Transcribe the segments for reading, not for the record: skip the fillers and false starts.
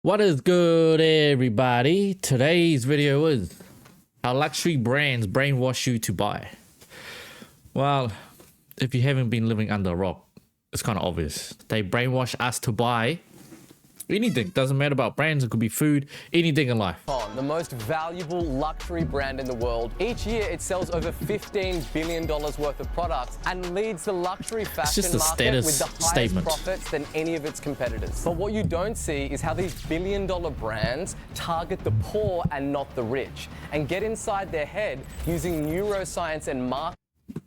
What is good, everybody? Today's video is how luxury brands brainwash you to buy. Well, if you haven't been living under a rock, it's kind of obvious. They brainwash us to buy anything. Doesn't matter about brands. It could be food, anything in life. The most valuable luxury brand in the world. Each year, it sells over $15 billion worth of products and leads the luxury fashion market with the highest profits than any of its competitors. But what you don't see is how these billion-dollar brands target the poor and not the rich, and get inside their head using neuroscience and marketing.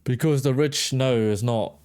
Because the rich know it's not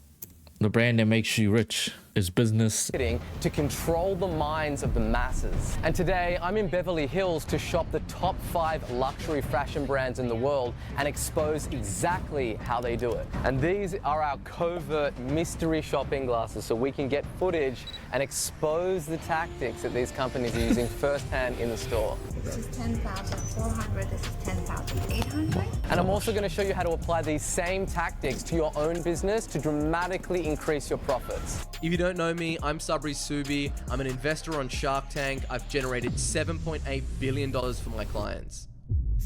the brand that makes you rich. It's business. To control the minds of the masses. And today, I'm in Beverly Hills to shop the top 5 luxury fashion brands in the world and expose exactly how they do it. And these are our covert mystery shopping glasses, so we can get footage and expose the tactics that these companies are using firsthand in the store. This is 10,400, this is 10,800. And I'm also going to show you how to apply these same tactics to your own business to dramatically increase your profits. If you don't know me, I'm Sabri Subi. I'm an investor on Shark Tank. I've generated $7.8 billion for my clients.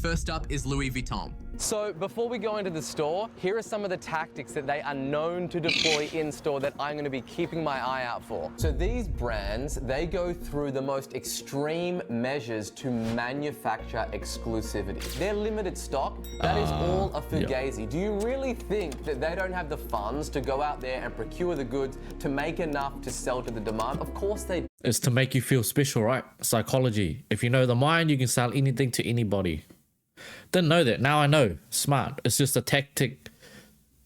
First up is Louis Vuitton. So before we go into the store, here are some of the tactics that they are known to deploy in store that I'm going to be keeping my eye out for. So these brands, they go through the most extreme measures to manufacture exclusivity. Their limited stock, that is all a fugazi. Yeah. Do you really think that they don't have the funds to go out there and procure the goods to make enough to sell to the demand? Of course they do. It's to make you feel special, right? Psychology. If you know the mind, you can sell anything to anybody. Didn't know that. Now I know. Smart. It's just a tactic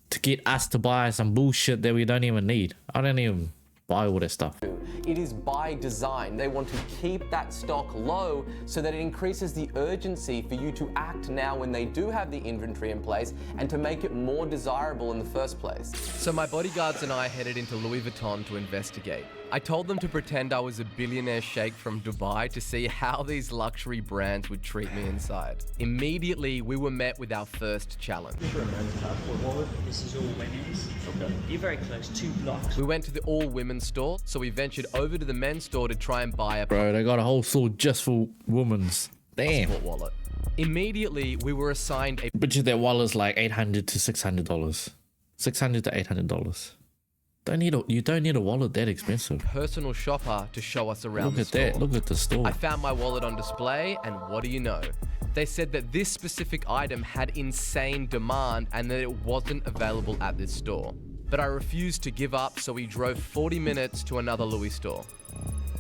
to get us to buy some bullshit that we don't even need. I don't even buy all that stuff. It is by design. They want to keep that stock low so that it increases the urgency for you to act now when they do have the inventory in place and to make it more desirable in the first place. So my bodyguards and I headed into Louis Vuitton to investigate. I told them to pretend I was a billionaire sheikh from Dubai to see how these luxury brands would treat me inside. Immediately, we were met with our first challenge. This is all women's. Okay. You're very close, 2 blocks. We went to the all-women's store, so we ventured over to the men's store to try and buy a Bro, they got a whole store just for women's. Damn. Wallet. Immediately, we were assigned a... Bet you that wallet's like $800 to $600. $600 to $800. You don't need a wallet that expensive. Personal shopper to show us around the store. Look at that. Look at the store. I found my wallet on display, and what do you know? They said that this specific item had insane demand and that it wasn't available at this store. But I refused to give up, so we drove 40 minutes to another Louis store.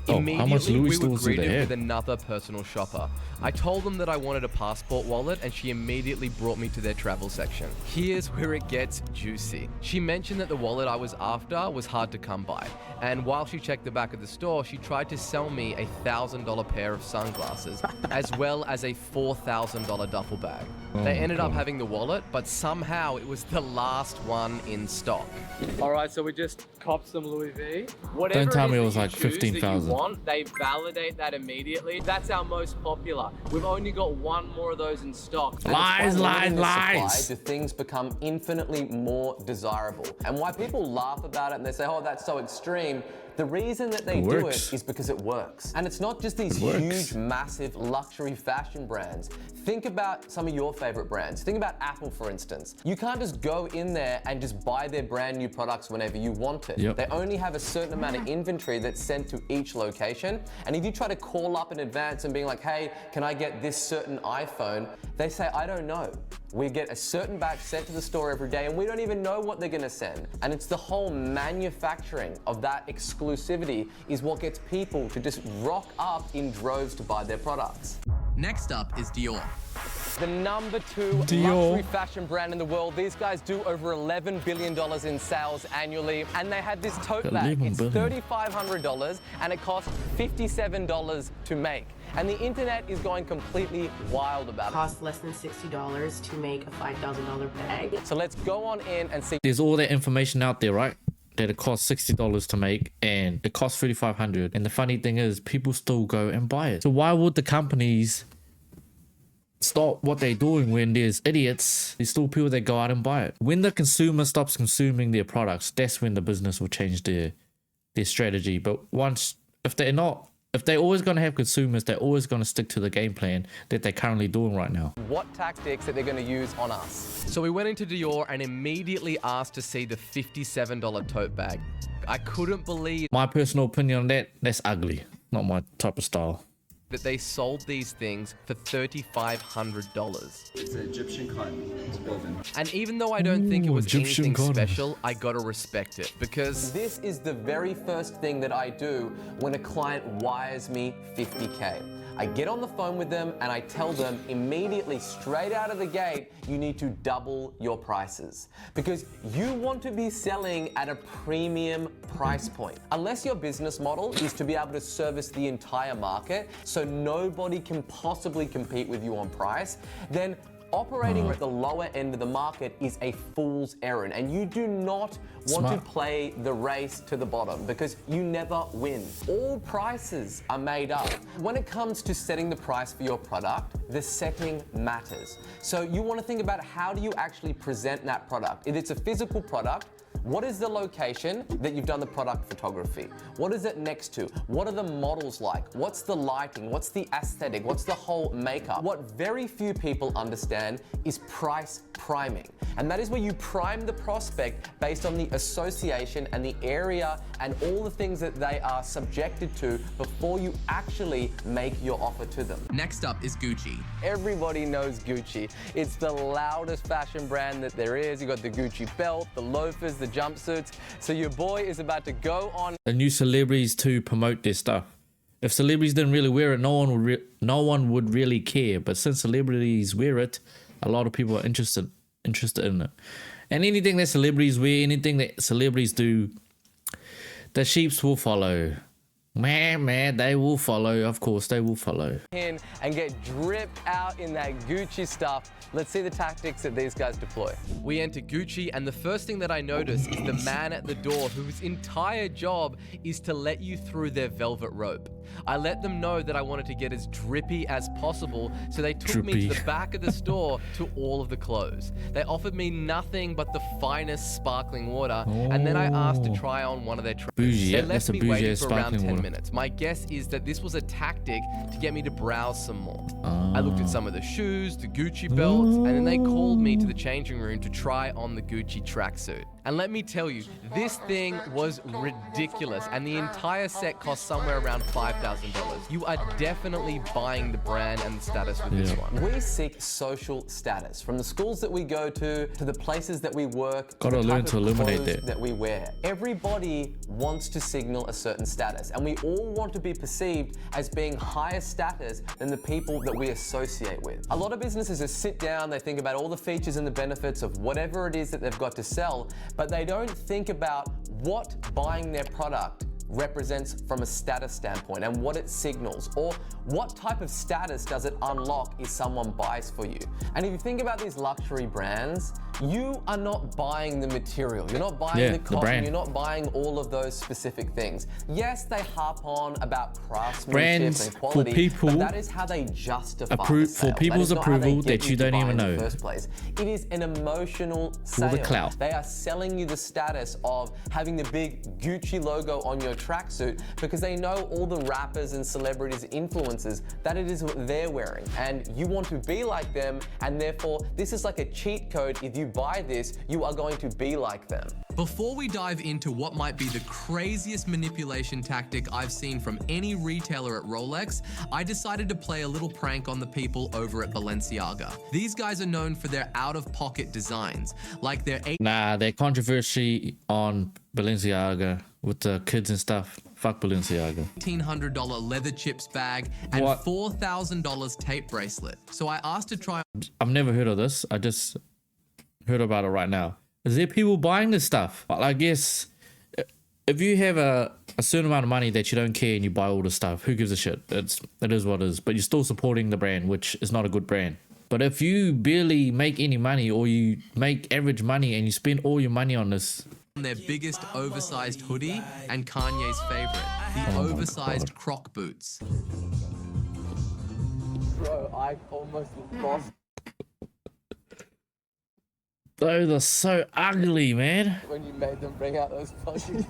Immediately, how much Louis we were stores do they greeted have? with another personal shopper. I told them that I wanted a passport wallet, and she immediately brought me to their travel section. Here's where it gets juicy. She mentioned that the wallet I was after was hard to come by, and while she checked the back of the store, she tried to sell me a $1,000 pair of sunglasses, as well as a $4,000 duffel bag. They ended up having the wallet, but somehow it was the last one in stock. All right, so we just copped some Louis V. Don't tell me it was like 15,000. They validate that immediately. That's our most popular. We've only got one more of those in stock. Lies. Do things become infinitely more desirable? And why people laugh about it and they say, oh, that's so extreme. The reason that they do it is because it works. And it's not just these huge, massive luxury fashion brands. Think about some of your favorite brands. Think about Apple, for instance. You can't just go in there and just buy their brand new products whenever you want it. Yep. They only have a certain amount of inventory that's sent to each location. And if you try to call up in advance and being like, hey, can I get this certain iPhone? They say, I don't know. We get a certain batch sent to the store every day and we don't even know what they're gonna send. And it's the whole manufacturing of that exclusivity is what gets people to just rock up in droves to buy their products. Next up is Dior. The number 2 luxury fashion brand in the world. These guys do over $11 billion in sales annually. And they have this tote bag. It's $3,500 and it costs $57 to make. And the internet is going completely wild about it. It costs less than $60 to make a $5,000 bag. So let's go on in and see. There's all that information out there, right? That it costs $60 to make and it costs $3,500. And the funny thing is, people still go and buy it. So why would the companies stop what they're doing when there's idiots? There's still people that go out and buy it. When the consumer stops consuming their products, that's when the business will change their strategy. But if they're not if they're always going to have consumers, they're always going to stick to the game plan that they're currently doing right now. what tactics that they're going to use on us. So we went into Dior and immediately asked to see the $57 tote bag. I couldn't believe My personal opinion on that, that's ugly. Not my type of style. that they sold these things for $3,500. It's an Egyptian cotton. It's woven. And even though I don't think it was Egyptian anything cotton. special, I gotta respect it because This is the very first thing that I do when a client wires me 50K. I get on the phone with them and I tell them immediately, straight out of the gate, you need to double your prices because you want to be selling at a premium price point. Unless your business model is to be able to service the entire market so nobody can possibly compete with you on price, then operating at the lower end of the market is a fool's errand, and you do not want Smart. to play the race to the bottom because you never win. All prices are made up. When it comes to setting the price for your product, the setting matters. So you want to think about how do you actually present that product. If it's a physical product, what is the location that you've done the product photography? What is it next to? What are the models like? What's the lighting? What's the aesthetic? What's the whole makeup? What very few people understand is price priming. And that is where you prime the prospect based on the association and the area and all the things that they are subjected to before you actually make your offer to them. next up is Gucci. Everybody knows Gucci. It's the loudest fashion brand that there is. You got the Gucci belt, the loafers, the jumpsuits. So your boy is about to go on The new celebrities to promote their stuff. If celebrities didn't really wear it, no one would really care. But since celebrities wear it, a lot of people are interested in it. And anything that celebrities wear, anything that celebrities do, the sheeps will follow. Man, they will follow. Of course, they will follow. in and get dripped out in that Gucci stuff. Let's see the tactics that these guys deploy. We enter Gucci, and the first thing that I notice is the man at the door whose entire job is to let you through their velvet rope. I let them know that I wanted to get as drippy as possible, so they took me to Drippy. the back of the store to all of the clothes. They offered me nothing but the finest sparkling water, and then I asked to try on one of their trainers. Bougie, They yeah, left that's a me bougie waiting ass for around sparkling 10 water. minutes. My guess is that this was a tactic to get me to browse some more. I looked at some of the shoes, the Gucci belts, and then they called me to the changing room to try on the Gucci tracksuit. And let me tell you, this thing was ridiculous, and the entire set cost somewhere around $5,000. You are definitely buying the brand and the status with this Yeah. one. We seek social status from the schools that we go to the places that we work, Gotta to the learn type to of eliminate clothes that. that we wear. Everybody wants to signal a certain status, and we all want to be perceived as being higher status than the people that we associate with. A lot of businesses just sit down, they think about all the features and the benefits of whatever it is that they've got to sell, but they don't think about what buying their product represents from a status standpoint and what it signals, or what type of status does it unlock if someone buys for you. And if you think about these luxury brands, you are not buying the material, you're not buying the cotton, brand. you're not buying all of those specific things. Yes, they harp on about craftsmanship Brands and for quality, people but that is how they justify appro- the for sale. That people's is not how they approval get that you to don't buy even in the know. first place. It is an emotional For the sale. clout. They are selling you the status of having the big Gucci logo on your tracksuit because they know all the rappers and celebrities, influencers, that it is what they're wearing. And you want to be like them, and therefore this is like a cheat code. If you buy this, you are going to be like them. Before we dive into what might be the craziest manipulation tactic I've seen from any retailer at Rolex, I decided to play a little prank on the people over at Balenciaga. These guys are known for their out-of-pocket designs, like their Nah, that controversy on Balenciaga with the kids and stuff. Fuck Balenciaga. $1,800 leather chips bag and What? $4,000 tape bracelet. So I asked to try I've never heard of this. I just heard about it right now. Is there people buying this stuff? Well, I guess if you have a certain amount of money that you don't care and you buy all the stuff, who gives a shit? It is what it is. But you're still supporting the brand, which is not a good brand. But if you barely make any money, or you make average money and you spend all your money on this, their biggest oversized hoodie and Kanye's favorite, the Oh my oversized God. croc boots. Bro, I almost lost. Those are so ugly, man. when you made them bring out those fucking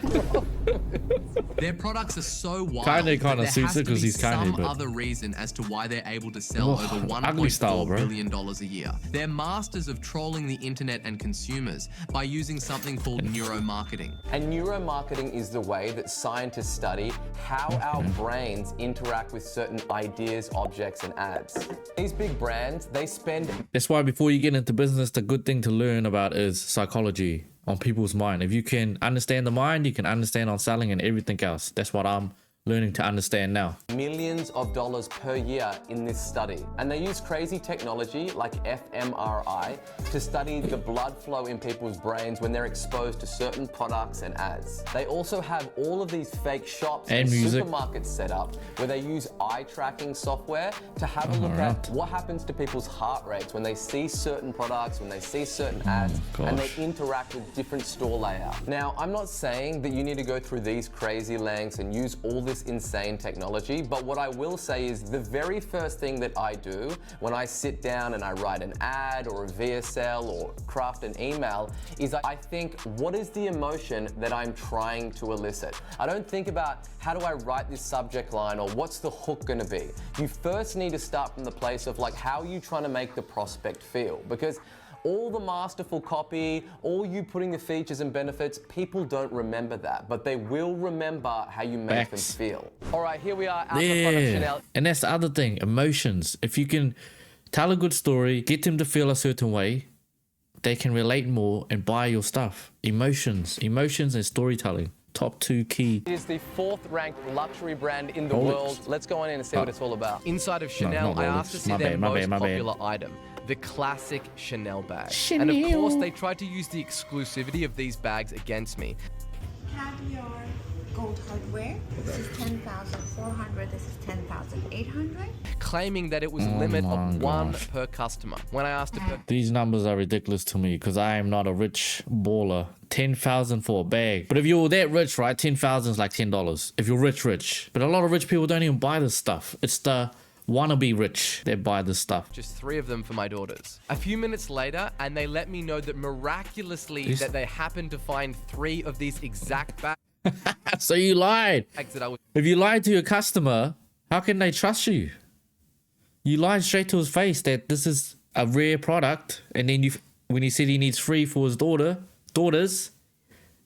Their products are so wild. Kinda that there suits has it to 'cause be he's kinda, some but- other reason as to why they're able to sell Ugh, over ugly style, $1.4 bro. billion a year. They're masters of trolling the internet and consumers by using something called neuromarketing. And neuromarketing is the way that scientists study how our brains interact with certain ideas, objects, and ads. These big brands, they spend That's why before you get into business, the good thing to learn about is psychology on people's mind. If you can understand the mind, you can understand on selling and everything else. That's what I'm learning to understand now. millions of dollars per year in this study. And they use crazy technology like fMRI to study the blood flow in people's brains when they're exposed to certain products and ads. They also have all of these fake shops and music. supermarkets set up where they use eye tracking software to have a look at what happens to people's heart rates when they see certain products, when they see certain ads, and they interact with different store layout. Now, I'm not saying that you need to go through these crazy lengths and use all this insane technology, but what I will say is the very first thing that I do when I sit down and I write an ad or a VSL or craft an email is I think, what is the emotion that I'm trying to elicit? I don't think about how do I write this subject line or what's the hook gonna be. You first need to start from the place of like, how are you trying to make the prospect feel? Because all the masterful copy, all you putting the features and benefits, people don't remember that, but they will remember how you make them feel. All right, here we are at the front of Chanel. And that's the other thing, emotions. If you can tell a good story, get them to feel a certain way, they can relate more and buy your stuff. Emotions and storytelling. Top two key. It is the 4th ranked luxury brand in the Rolex. world. Let's go in and see what it's all about. Inside of Chanel, not I Rolex. asked to see My their bad, my most bad, my bad. popular item, the classic Chanel bag. And of course, they tried to use the exclusivity of these bags against me. Caviar gold hardware. This is 10,400. This is 10,800. Claiming that it was a limit of one per customer. When I asked her, These numbers are ridiculous to me because I am not a rich baller. 10,000 for a bag. But if you're that rich, right, 10,000 is like $10. If you're rich. But a lot of rich people don't even buy this stuff. It's the wannabe rich that buy this stuff. just 3 of them for my daughters. A few minutes later, and they let me know that miraculously that they happened to find 3 of these exact bags So you lied. that I was If you lied to your customer, how can they trust you? You lied straight to his face that this is a rare product, and then when he said he needs 3 for his daughters,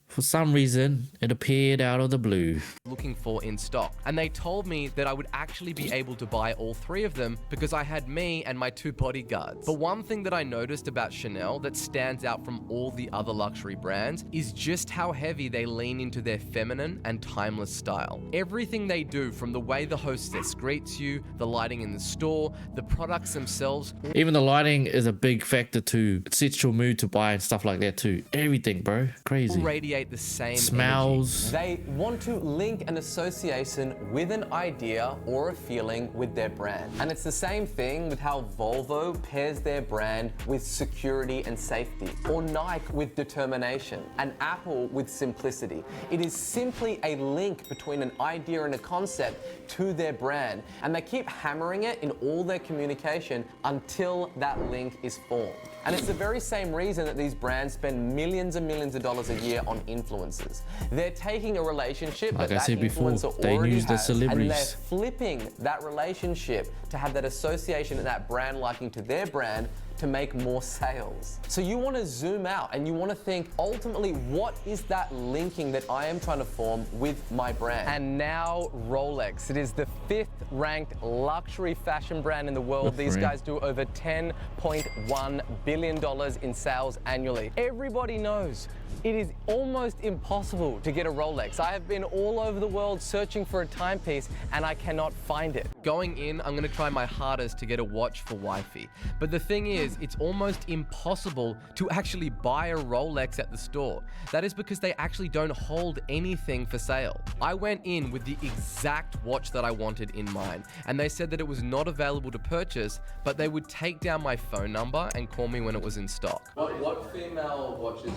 for some reason it appeared out of the blue. looking for in stock. And they told me that I would actually be able to buy all 3 of them because I had me and my 2 bodyguards. But one thing that I noticed about Chanel that stands out from all the other luxury brands is just how heavy they lean into their feminine and timeless style. Everything they do, from the way the hostess greets you, the lighting in the store, the products themselves, Even the lighting is a big factor too. It sets your mood to buy and stuff like that too. Everything, bro. Crazy. radiate the same Smells. They want to link an association with an idea or a feeling with their brand. And it's the same thing with how Volvo pairs their brand with security and safety, or Nike with determination, and Apple with simplicity. It is simply a link between an idea and a concept to their brand, and they keep hammering it in all their communication until that link is formed. And it's the very same reason that these brands spend millions and millions of dollars a year on influencers. They're taking a relationship Like that I said before, influencer they already use the has, and they're celebrities. flipping that relationship to have that association and that brand liking to their brand to make more sales. So you want to zoom out and you want to think, ultimately, what is that linking that I am trying to form with my brand? And now Rolex. It is the 5th ranked luxury fashion brand in the world. These guys do over $10.1 billion in sales annually. Everybody knows it is almost impossible to get a Rolex. I have been all over the world searching for a timepiece and I cannot find it. Going in, I'm gonna try my hardest to get a watch for wifey. But the thing is, it's almost impossible to actually buy a Rolex at the store. That is because they actually don't hold anything for sale. I went in with the exact watch that I wanted in mind, and they said that it was not available to purchase, but they would take down my phone number and call me when it was in stock. What female watches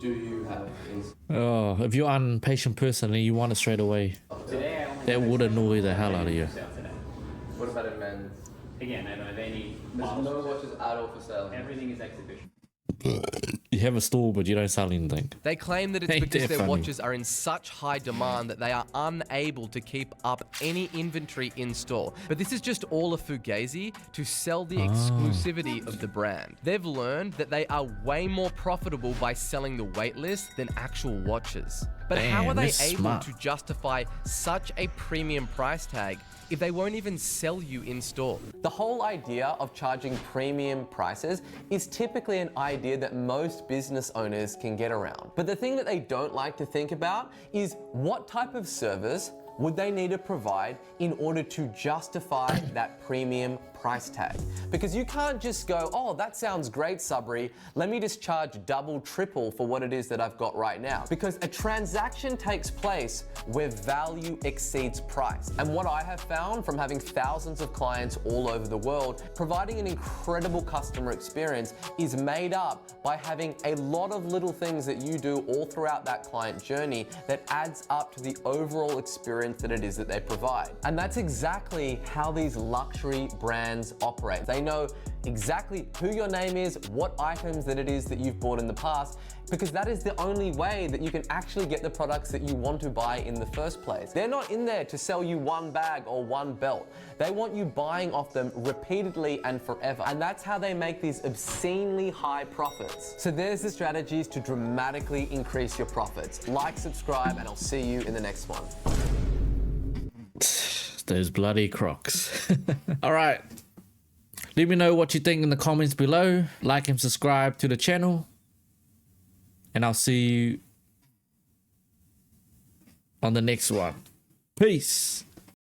do you have in Oh, if you're an impatient person and you want it straight away, that would annoy the hell out of you. What about in men's? Again, I don't have any There's models. no watches at all for sale. Everything is exhibition. You have a store, but you don't sell anything. They claim that it's Ain't because that their funny? watches are in such high demand that they are unable to keep up any inventory in store. But this is just all a fugazi to sell the exclusivity of the brand. They've learned that they are way more profitable by selling the waitlist than actual watches. But how Damn, are they that's able smart. to justify such a premium price tag if they won't even sell you in store? The whole idea of charging premium prices is typically an idea that most business owners can get around. But the thing that they don't like to think about is what type of service would they need to provide in order to justify that premium price tag? Because you can't just go, oh, that sounds great, Sabri. Let me just charge double, triple for what it is that I've got right now. Because a transaction takes place where value exceeds price. And what I have found from having thousands of clients all over the world, providing an incredible customer experience is made up by having a lot of little things that you do all throughout that client journey that adds up to the overall experience that it is that they provide. And that's exactly how these luxury brands operate. They know exactly who your name is, what items that it is that you've bought in the past, because that is the only way that you can actually get the products that you want to buy in the first place. They're not in there to sell you one bag or one belt. They want you buying off them repeatedly and forever. And that's how they make these obscenely high profits. So there's the strategies to dramatically increase your profits. Like, subscribe, and I'll see you in the next one. Those bloody Crocs. All right. Let me know what you think in the comments below. Like and subscribe to the channel. And I'll see you on the next one. Peace.